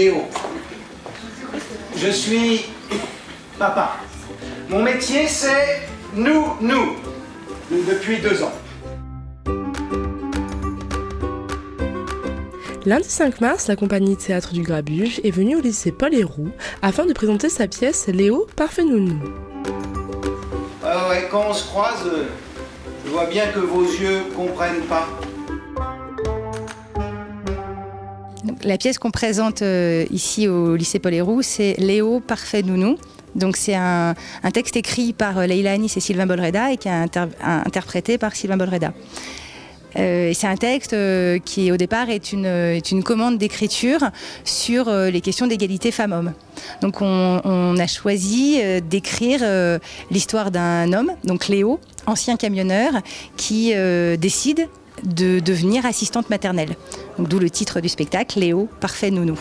Léo. Je suis papa. Mon métier, c'est nous, depuis 2 ans. Lundi 5 mars, la compagnie Théâtre du Grabuge est venue au lycée Paul Héroux afin de présenter sa pièce Léo, parfait nounou. Ouais, quand on se croise, je vois bien que vos yeux comprennent pas. Donc, la pièce qu'on présente ici au lycée Paul Héroux, c'est Léo, parfait nounou. Donc c'est un texte écrit par Leïla Anis et Sylvain Bolreda et qui est interprété par Sylvain Bolreda. C'est un texte qui au départ est une commande d'écriture sur les questions d'égalité femmes-hommes. Donc on a choisi d'écrire l'histoire d'un homme, donc Léo, ancien camionneur, qui décide de devenir assistante maternelle. Donc d'où le titre du spectacle, Léo, parfait nounou.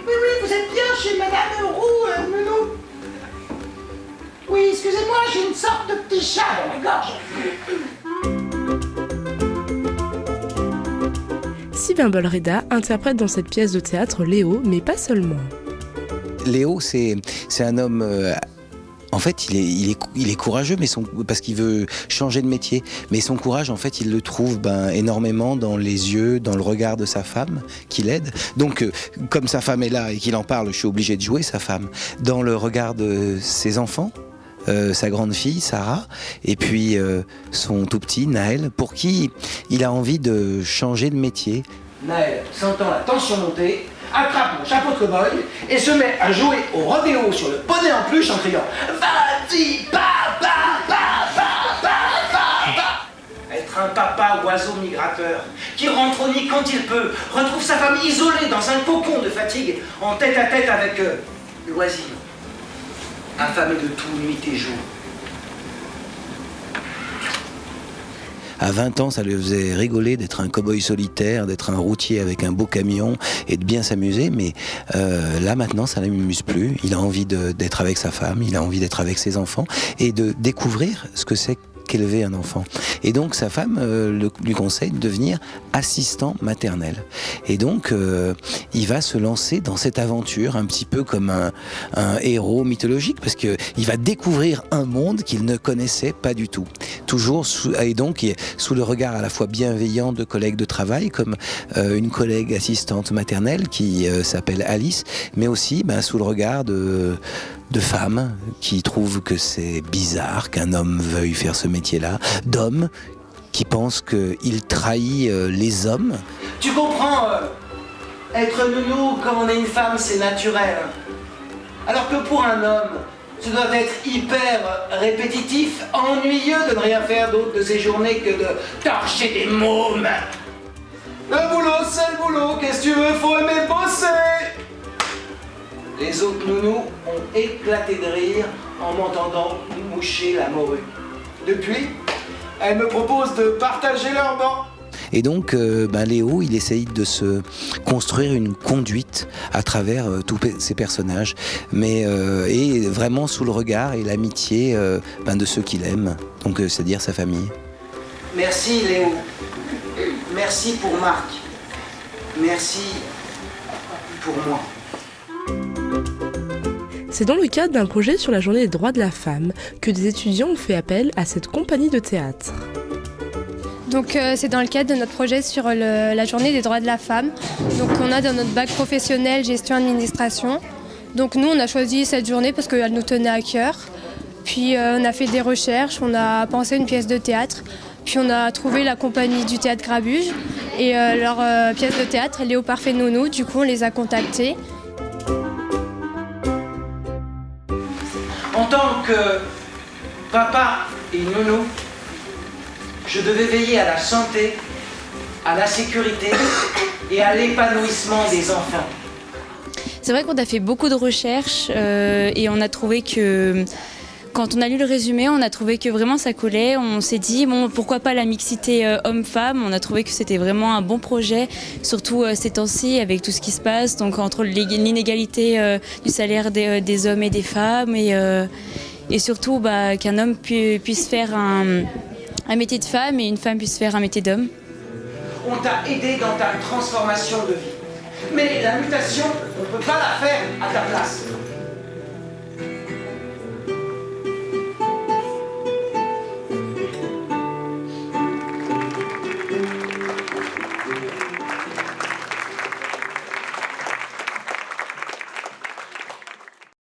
Oui, vous êtes bien chez Madame Roux, Nounou. Oui, excusez-moi, j'ai une sorte de petit chat dans la gorge. Sylvain Bolreda interprète dans cette pièce de théâtre Léo, mais pas seulement. Léo, c'est un homme... En fait, il est courageux, mais parce qu'il veut changer de métier. Mais son courage, en fait, il le trouve énormément dans les yeux, dans le regard de sa femme, qui l'aide. Donc, comme sa femme est là et qu'il en parle, je suis obligé de jouer sa femme. Dans le regard de ses enfants, sa grande fille, Sarah, et puis son tout petit, Naël, pour qui il a envie de changer de métier. Naël, sentant la tension monter, attrape mon chapeau de cow-boy et se met à jouer au rodéo sur le poney en peluche en criant « Vas-y, Être un papa oiseau migrateur qui rentre au nid quand il peut, retrouve sa femme isolée dans un cocon de fatigue, en tête à tête avec l'oisir, affamé de tout nuit et jour. » À 20 ans, ça lui faisait rigoler d'être un cow-boy solitaire, d'être un routier avec un beau camion et de bien s'amuser. Mais là, maintenant, ça ne l'amuse plus. Il a envie d'être avec sa femme, il a envie d'être avec ses enfants et de découvrir ce que c'est qu'élever un enfant. Et donc, sa femme lui conseille de devenir assistant maternel. Et donc, il va se lancer dans cette aventure un petit peu comme un héros mythologique parce qu'il va découvrir un monde qu'il ne connaissait pas du tout. Toujours sous le regard à la fois bienveillant de collègues de travail, comme une collègue assistante maternelle qui s'appelle Alice, mais aussi sous le regard de femmes qui trouvent que c'est bizarre qu'un homme veuille faire ce métier-là, d'hommes qui pensent qu'il trahit les hommes. Tu comprends, être nounou comme on est une femme, c'est naturel. Alors que pour un homme, ce doit être hyper répétitif, ennuyeux de ne rien faire d'autre de ses journées que de torcher des mômes. Le boulot, c'est le boulot, qu'est-ce que tu veux, faut aimer bosser. Les autres nounous ont éclaté de rire en m'entendant moucher la morue. Depuis, elles me proposent de partager leur banc. Et donc, Léo, il essaye de se construire une conduite à travers tous ces personnages, et vraiment sous le regard et l'amitié de ceux qu'il aime, donc c'est-à-dire sa famille. Merci Léo. Merci pour Marc. Merci pour moi. C'est dans le cadre d'un projet sur la journée des droits de la femme que des étudiants ont fait appel à cette compagnie de théâtre. Donc c'est dans le cadre de notre projet sur la journée des droits de la femme. Donc on a dans notre bac professionnel gestion-administration. Donc nous on a choisi cette journée parce qu'elle nous tenait à cœur. Puis on a fait des recherches, on a pensé une pièce de théâtre. Puis on a trouvé la compagnie du théâtre Grabuge et leur pièce de théâtre, Léo parfait nounou. Du coup on les a contactés. En tant que papa et nounou, je devais veiller à la santé, à la sécurité et à l'épanouissement des enfants. C'est vrai qu'on a fait beaucoup de recherches et on a trouvé que, quand on a lu le résumé, on a trouvé que vraiment ça collait. On s'est dit, pourquoi pas la mixité homme-femme. On a trouvé que c'était vraiment un bon projet, surtout ces temps-ci avec tout ce qui se passe, donc entre l'inégalité du salaire des hommes et des femmes et surtout qu'un homme puisse faire un métier de femme et une femme puisse faire un métier d'homme. On t'a aidé dans ta transformation de vie. Mais la mutation, on ne peut pas la faire à ta place.